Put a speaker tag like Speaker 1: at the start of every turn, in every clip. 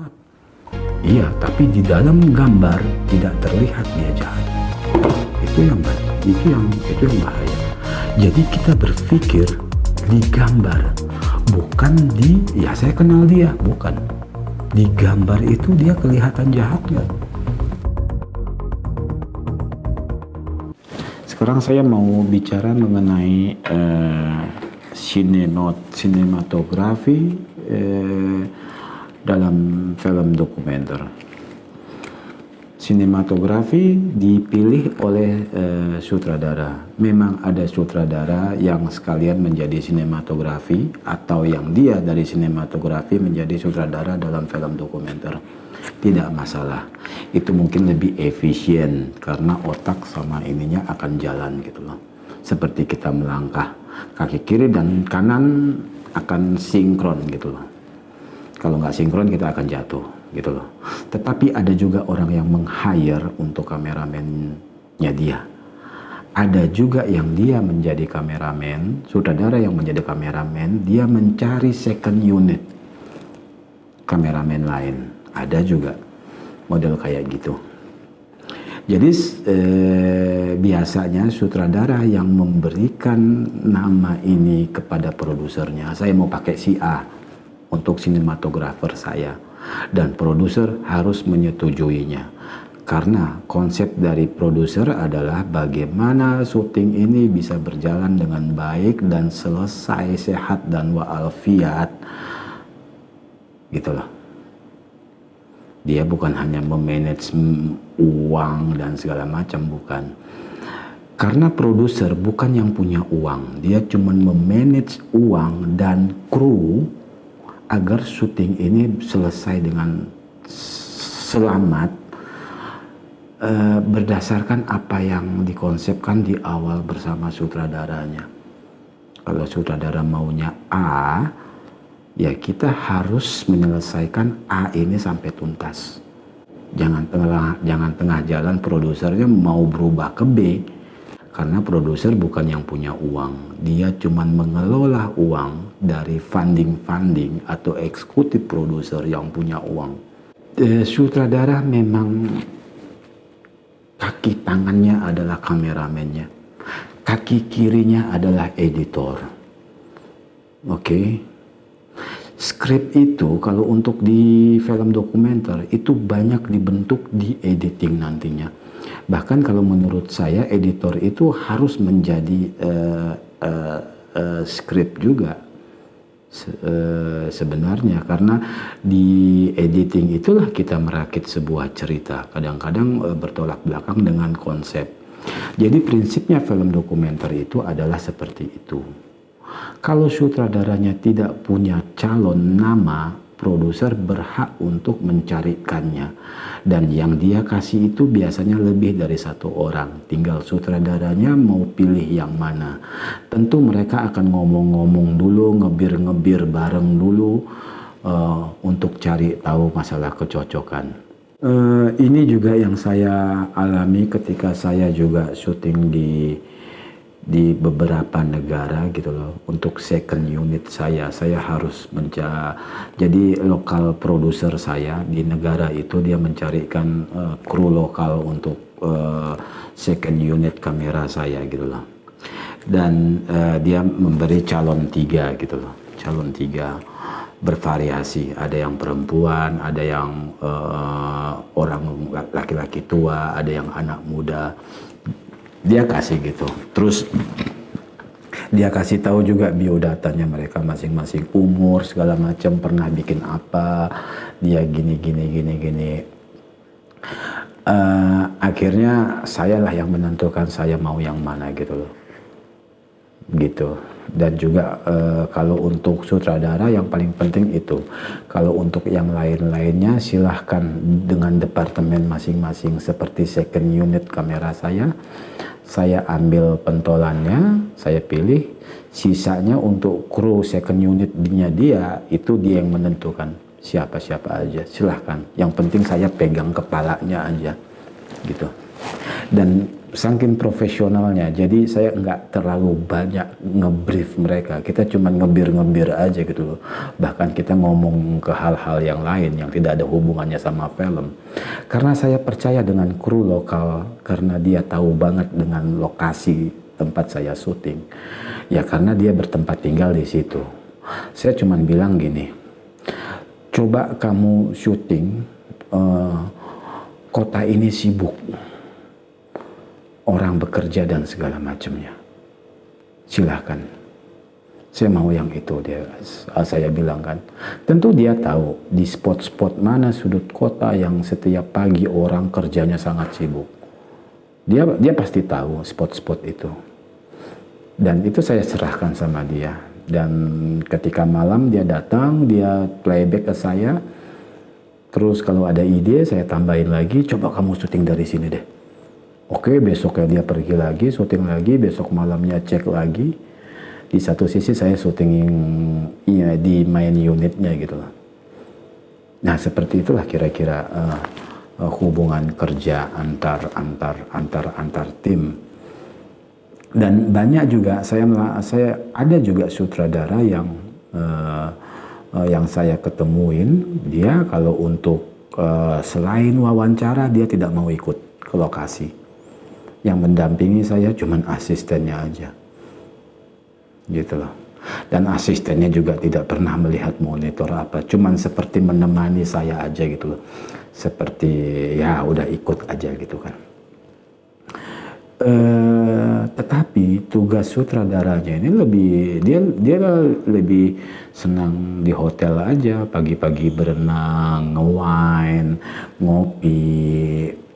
Speaker 1: jahat. Iya, tapi di dalam gambar tidak terlihat dia jahat. Itu yang bahaya. Jadi kita berpikir di gambar, bukan di, ya saya kenal dia, bukan. Di gambar itu dia kelihatan jahat nggak? Sekarang saya mau bicara mengenai sinematografi dalam film dokumenter. Sinematografi dipilih oleh sutradara. Memang ada sutradara yang sekalian menjadi sinematografi atau yang dia dari sinematografi menjadi sutradara dalam film dokumenter. Tidak masalah. Itu mungkin lebih efisien karena otak sama ininya akan jalan gitu loh. Seperti kita melangkah, kaki kiri dan kanan akan sinkron gitu loh. Kalau nggak sinkron kita akan jatuh gitu loh. Tetapi ada juga orang yang meng-hire untuk kameramennya dia. Ada juga yang dia menjadi kameramen, sutradara yang menjadi kameramen, dia mencari second unit kameramen lain. Ada juga model kayak gitu. Jadi biasanya sutradara yang memberikan nama ini kepada produsernya, saya mau pakai si A untuk sinematografer saya, dan produser harus menyetujuinya. Karena konsep dari produser adalah bagaimana syuting ini bisa berjalan dengan baik dan selesai sehat dan wa'alfiat gitu loh. Dia bukan hanya memanage uang dan segala macam, bukan. Karena produser bukan yang punya uang, dia cuma memanage uang dan kru agar syuting ini selesai dengan selamat berdasarkan apa yang dikonsepkan di awal bersama sutradaranya. Kalau sutradara maunya A, ya kita harus menyelesaikan A ini sampai tuntas. Jangan tengah jalan produsernya mau berubah ke B. Karena produser bukan yang punya uang. Dia cuma mengelola uang dari funding atau eksekutif produser yang punya uang. Sutradara memang kaki tangannya adalah kameramennya. Kaki kirinya adalah editor. Oke. Skrip itu kalau untuk di film dokumenter itu banyak dibentuk di editing nantinya. Bahkan kalau menurut saya editor itu harus menjadi skrip juga sebenarnya, karena di editing itulah kita merakit sebuah cerita. Kadang-kadang bertolak belakang dengan konsep. Jadi prinsipnya film dokumenter itu adalah seperti itu. Kalau sutradaranya tidak punya calon nama, produser berhak untuk mencarikannya. Dan yang dia kasih itu biasanya lebih dari satu orang. Tinggal sutradaranya mau pilih yang mana. Tentu mereka akan ngomong-ngomong dulu, ngebir-ngebir bareng dulu untuk cari tahu masalah kecocokan. Ini juga yang saya alami ketika saya juga syuting di beberapa negara gitu loh. Untuk second unit saya harus jadi lokal produser saya di negara itu, dia mencarikan kru lokal untuk second unit kamera saya gitu loh. Dan dia memberi calon 3 gitu loh. Calon 3 bervariasi, ada yang perempuan, ada yang orang laki-laki tua, ada yang anak muda. Dia kasih gitu, terus dia kasih tahu juga biodatanya mereka masing-masing, umur segala macam, pernah bikin apa, dia gini. Akhirnya saya lah yang menentukan saya mau yang mana gitu loh, gitu. Dan juga kalau untuk sutradara yang paling penting itu. Kalau untuk yang lain-lainnya silahkan dengan departemen masing-masing. Seperti second unit kamera saya ambil pentolannya, saya pilih. Sisanya untuk kru second unitnya dia, itu dia yang menentukan siapa-siapa aja, silahkan. Yang penting saya pegang kepalanya aja gitu. Dan Saking profesionalnya, jadi saya nggak terlalu banyak ngebrief mereka. Kita cuma ngebir-ngebir aja gitu loh. Bahkan kita ngomong ke hal-hal yang lain yang tidak ada hubungannya sama film. Karena saya percaya dengan kru lokal, karena dia tahu banget dengan lokasi tempat saya syuting. Ya karena dia bertempat tinggal di situ. Saya cuma bilang gini, coba kamu syuting, kota ini sibuk. Orang bekerja dan segala macamnya. Silahkan. Saya mau yang itu, saya bilang kan. Tentu dia tahu di spot-spot mana sudut kota yang setiap pagi orang kerjanya sangat sibuk. Dia pasti tahu spot-spot itu. Dan itu saya serahkan sama dia. Dan ketika malam dia datang, dia playback ke saya. Terus kalau ada ide saya tambahin lagi, coba kamu syuting dari sini deh. Oke, besoknya dia pergi lagi, syuting lagi, besok malamnya cek lagi. Di satu sisi saya syuting ya, di main unitnya gitu lah. Nah, seperti itulah kira-kira hubungan kerja antar tim. Dan banyak juga saya ada juga sutradara yang saya ketemuin, dia kalau untuk selain wawancara dia tidak mau ikut ke lokasi. Yang mendampingi saya cuman asistennya aja, gitu loh. Dan asistennya juga tidak pernah melihat monitor apa, cuman seperti menemani saya aja gitu loh. Seperti ya udah ikut aja gitu kan. Tetapi tugas sutradaranya ini dia lebih senang di hotel aja, pagi-pagi berenang, nge-wine, ngopi.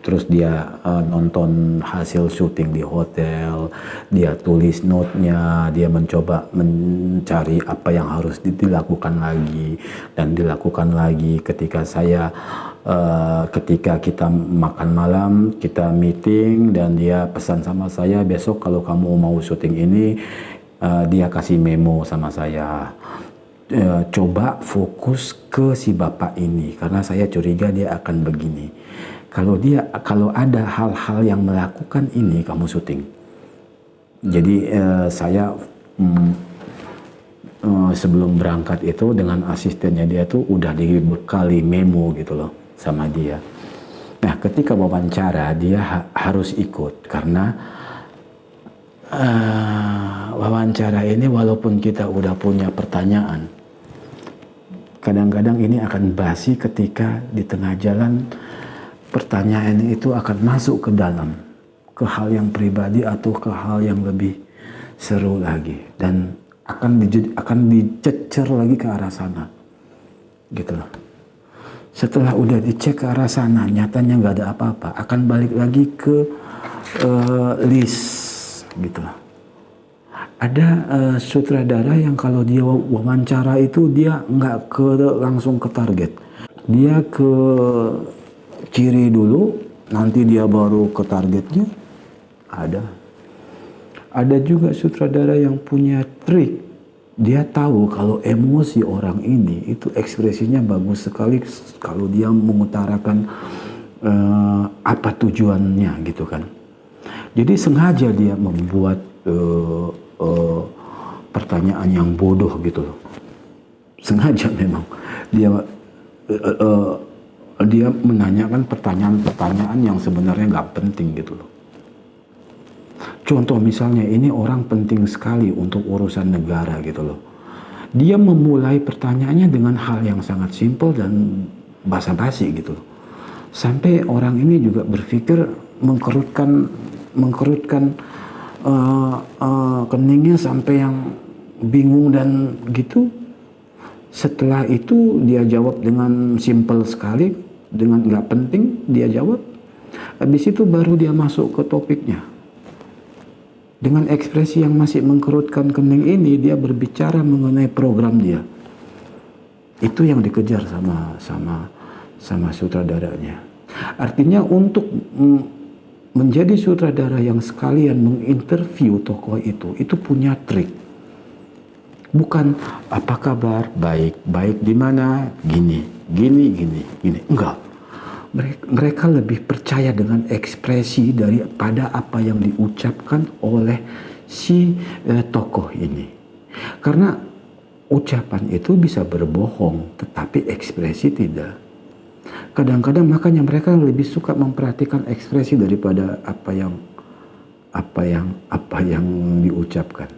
Speaker 1: Terus dia nonton hasil syuting di hotel, dia tulis note-nya, dia mencoba mencari apa yang harus dilakukan lagi dan dilakukan lagi ketika kita makan malam, kita meeting dan dia pesan sama saya, besok kalau kamu mau syuting ini, dia kasih memo sama saya. Coba fokus ke si bapak ini karena saya curiga dia akan begini. Kalau ada hal-hal yang melakukan ini, kamu syuting. Jadi saya sebelum berangkat itu dengan asistennya dia tuh udah dibekali memo gitu loh sama dia. Nah, ketika wawancara dia harus ikut karena wawancara ini walaupun kita udah punya pertanyaan, kadang-kadang ini akan basi ketika di tengah jalan pertanyaan itu akan masuk ke dalam, ke hal yang pribadi atau ke hal yang lebih seru lagi dan akan dicecer lagi ke arah sana, gitu loh. Setelah udah dicek ke arah sana, nyatanya nggak ada apa-apa, akan balik lagi ke list, gitu loh. Ada sutradara yang kalau dia wawancara itu dia nggak langsung ke target, dia ke ciri dulu, nanti dia baru ke targetnya. Ada juga sutradara yang punya trik. Dia tahu kalau emosi orang ini itu ekspresinya bagus sekali kalau dia mengutarakan apa tujuannya gitu kan. Jadi sengaja dia membuat pertanyaan yang bodoh gitu loh. Sengaja memang dia menanyakan pertanyaan-pertanyaan yang sebenarnya nggak penting gitu loh. Contoh misalnya ini orang penting sekali untuk urusan negara gitu loh. Dia memulai pertanyaannya dengan hal yang sangat simpel dan basa-basi gitu loh. Sampai orang ini juga berpikir mengkerutkan keningnya sampai yang bingung dan gitu. Setelah itu dia jawab dengan simpel sekali, dengan nggak penting dia jawab. Habis itu baru dia masuk ke topiknya. Dengan ekspresi yang masih mengkerutkan kening ini, dia berbicara mengenai program dia. Itu yang dikejar sama sutradaranya. Artinya untuk menjadi sutradara yang sekalian menginterview tokoh itu punya trik. Bukan apa kabar, baik di mana, gini. Enggak. Mereka lebih percaya dengan ekspresi daripada apa yang diucapkan oleh si tokoh ini. Karena ucapan itu bisa berbohong, tetapi ekspresi tidak. Kadang-kadang makanya mereka lebih suka memperhatikan ekspresi daripada apa yang diucapkan.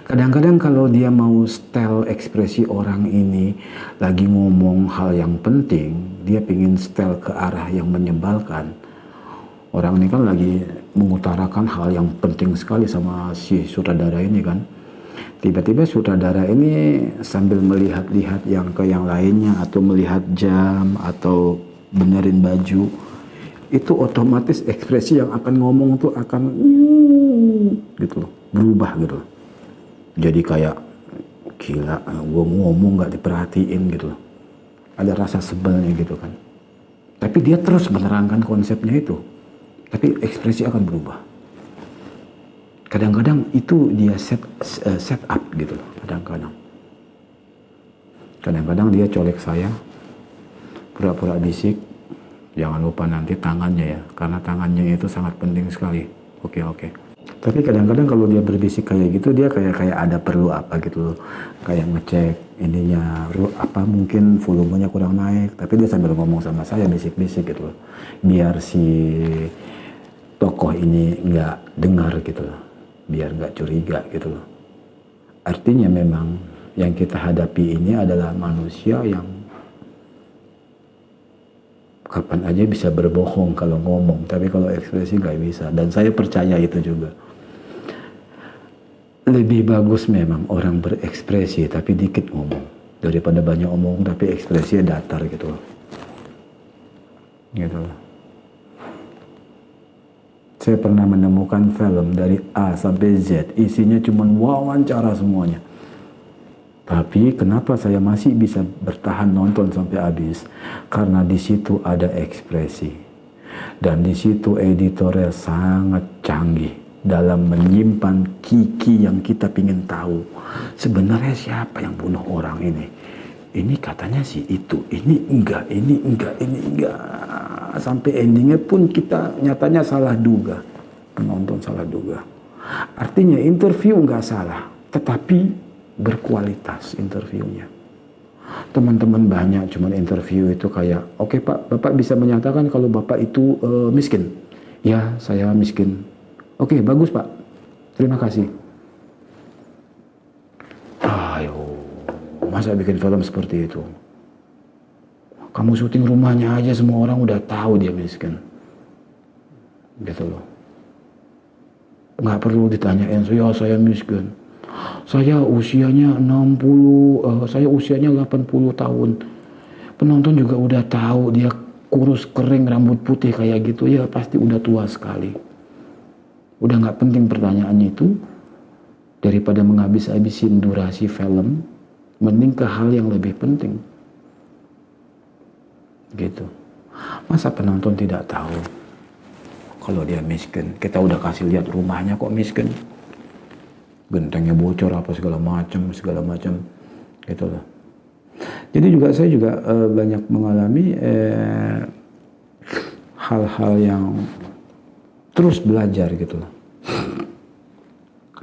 Speaker 1: Kadang-kadang kalau dia mau style ekspresi orang ini lagi ngomong hal yang penting, dia pingin style ke arah yang menyebalkan. Orang ini kan lagi mengutarakan hal yang penting sekali sama si sutradara ini kan. Tiba-tiba sutradara ini sambil melihat-lihat yang ke yang lainnya atau melihat jam atau benerin baju, itu otomatis ekspresi yang akan ngomong tuh akan gitu loh, berubah gitu loh. Jadi kayak gila, gue ngomong gak diperhatiin gitu loh. Ada rasa sebelnya gitu kan. Tapi dia terus menerangkan konsepnya itu. Tapi ekspresi akan berubah. Kadang-kadang itu dia set up gitu loh. Kadang-kadang dia colek saya, pura-pura bisik. Jangan lupa nanti tangannya ya, karena tangannya itu sangat penting sekali. Oke. Tapi kadang-kadang kalau dia berbisik kayak gitu, dia kayak ada perlu apa gitu loh. Kayak ngecek ininya, apa mungkin volumenya kurang naik. Tapi dia sambil ngomong sama saya bisik-bisik gitu loh. Biar si tokoh ini nggak dengar gitu loh. Biar nggak curiga gitu loh. Artinya memang yang kita hadapi ini adalah manusia yang kapan aja bisa berbohong kalau ngomong, tapi kalau ekspresi nggak bisa. Dan saya percaya itu juga. Lebih bagus memang orang berekspresi tapi dikit ngomong daripada banyak omong tapi ekspresinya datar gitu loh. Gitu loh. Saya pernah menemukan film dari A sampai Z, isinya cuma wawancara semuanya. Tapi kenapa saya masih bisa bertahan nonton sampai habis? Karena di situ ada ekspresi. Dan di situ editornya sangat canggih dalam menyimpan kiki yang kita pingin tahu. Sebenarnya siapa yang bunuh orang ini? Ini katanya sih itu, ini enggak. Sampai endingnya pun kita nyatanya salah duga. Penonton salah duga. Artinya interview enggak salah, tetapi berkualitas interviewnya. Teman-teman banyak cuman interview itu kayak, oke Pak, Bapak bisa menyatakan kalau Bapak itu miskin? Ya, saya miskin. Oke, bagus Pak. Terima kasih. Ayo, masa bikin film seperti itu? Kamu syuting rumahnya aja semua orang udah tahu dia miskin. Gitu loh. Nggak perlu ditanyain, ya saya miskin. Saya usianya 80 tahun. Penonton juga udah tahu dia kurus kering rambut putih kayak gitu, ya pasti udah tua sekali. Udah nggak penting pertanyaannya itu. Daripada menghabis-habisin durasi film, mending ke hal yang lebih penting. Gitu. Masa penonton tidak tahu kalau dia miskin? Kita udah kasih lihat rumahnya kok miskin. Gentengnya bocor apa segala macam gitu loh. Jadi saya juga banyak mengalami hal-hal yang terus belajar gitu loh.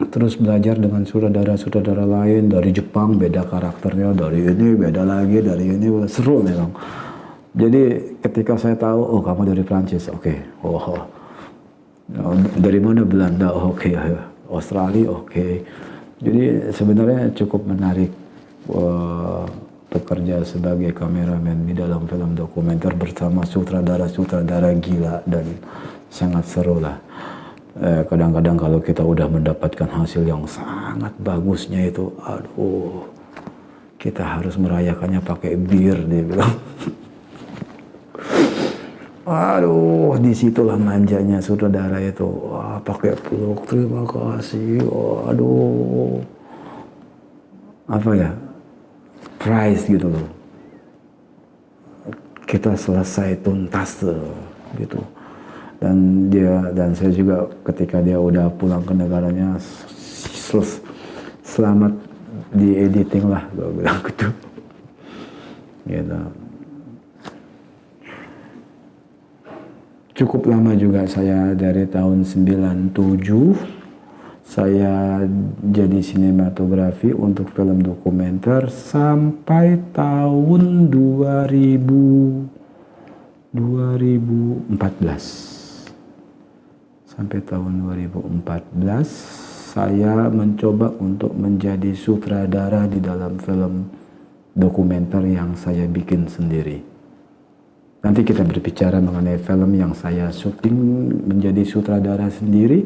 Speaker 1: Terus belajar dengan sutradara lain dari Jepang, beda karakternya, dari ini beda lagi, dari ini seru memang. Jadi ketika saya tahu, oh kamu dari Prancis, oke. Dari mana? Belanda, oke. Australia, oke. Jadi sebenarnya cukup menarik bekerja sebagai kameramen di dalam film dokumenter bersama sutradara gila, dan sangat seru lah. Kadang-kadang kalau kita udah mendapatkan hasil yang sangat bagusnya itu, aduh, kita harus merayakannya pakai bir, dia bilang. Aduh, disitulah manjanya sutradara itu. Wah, pakai peluk, terima kasih. Aduh, apa ya, prize gitu loh. Kita selesai tuntas gitu. Dan saya juga ketika dia udah pulang ke negaranya, selamat di editing lah, gue bilang gitu. Gitu. Cukup lama juga saya, dari tahun 97 saya jadi sinematografi untuk film dokumenter sampai tahun 2014. Sampai tahun 2014 saya mencoba untuk menjadi sutradara di dalam film dokumenter yang saya bikin sendiri. Nanti kita berbicara mengenai film yang saya syuting menjadi sutradara sendiri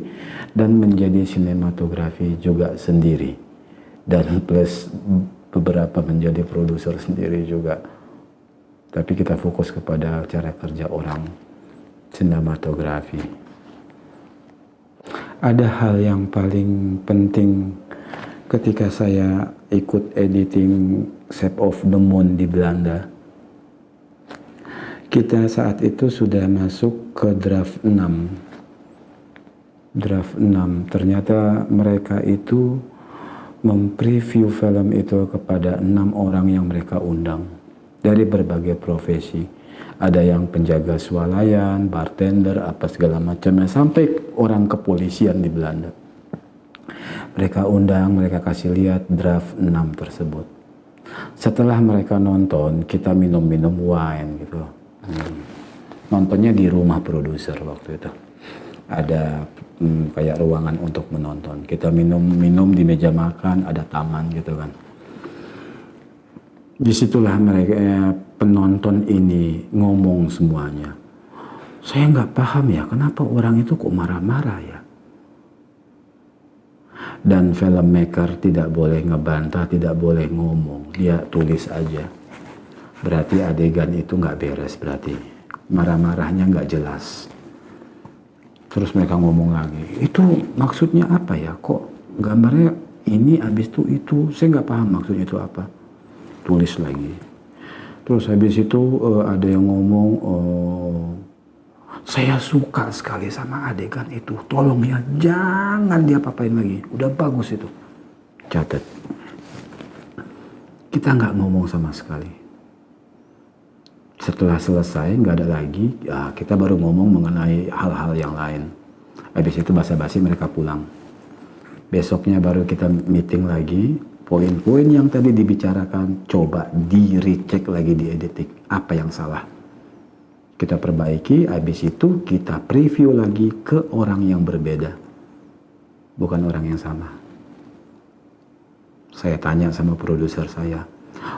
Speaker 1: dan menjadi sinematografi juga sendiri. Dan plus beberapa menjadi produser sendiri juga. Tapi kita fokus kepada cara kerja orang sinematografi. Ada hal yang paling penting ketika saya ikut editing Shape of the Moon di Belanda. Kita saat itu sudah masuk ke draft 6. Draft 6. Ternyata mereka itu mempreview film itu kepada 6 orang yang mereka undang dari berbagai profesi. Ada yang penjaga swalayan, bartender, apa segala macamnya, sampai orang kepolisian di Belanda. Mereka undang, mereka kasih lihat draft 6 tersebut. Setelah mereka nonton, kita minum-minum wine gitu. Nontonnya di rumah produser waktu itu. Ada kayak ruangan untuk menonton. Kita minum di meja makan, ada taman gitu kan. Disitulah mereka penonton ini ngomong semuanya. Saya nggak paham ya, kenapa orang itu kok marah-marah ya. Dan filmmaker tidak boleh ngebantah, tidak boleh ngomong. Dia tulis aja. Berarti adegan itu nggak beres, berarti marah-marahnya nggak jelas. Terus mereka ngomong lagi, itu maksudnya apa ya, kok gambarnya ini habis itu saya nggak paham maksudnya itu apa. Tulis lagi. Terus habis itu ada yang ngomong, saya suka sekali sama adegan itu, tolong ya jangan dia apain lagi, udah bagus itu. Catat. Kita nggak ngomong sama sekali. Setelah selesai, nggak ada lagi, ya kita baru ngomong mengenai hal-hal yang lain. Habis itu basa-basi mereka pulang. Besoknya baru kita meeting lagi, poin-poin yang tadi dibicarakan, coba di-recheck lagi di editing. Apa yang salah? Kita perbaiki, habis itu kita preview lagi ke orang yang berbeda. Bukan orang yang sama. Saya tanya sama produser saya.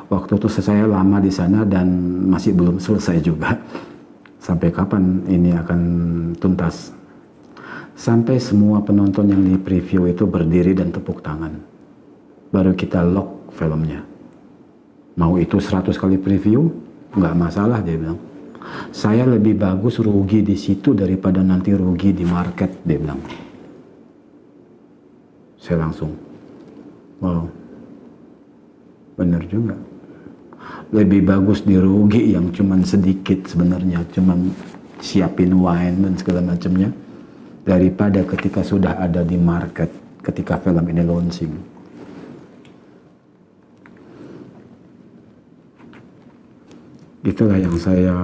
Speaker 1: Waktu itu saya lama di sana dan masih belum selesai juga. Sampai kapan ini akan tuntas? Sampai semua penonton yang di preview itu berdiri dan tepuk tangan. Baru kita lock filmnya. Mau itu 100 kali preview, nggak masalah dia bilang. Saya lebih bagus rugi di situ daripada nanti rugi di market, dia bilang. Saya langsung, wow. Bener juga. Lebih bagus dirugi yang cuman sedikit sebenarnya, cuman siapin wine dan segala macamnya, daripada ketika sudah ada di market, ketika film ini launching. Itulah yang saya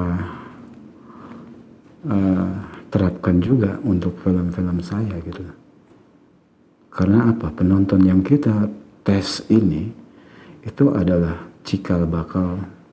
Speaker 1: terapkan juga untuk film-film saya gitu. Karena apa? Penonton yang kita tes ini itu adalah cikal bakal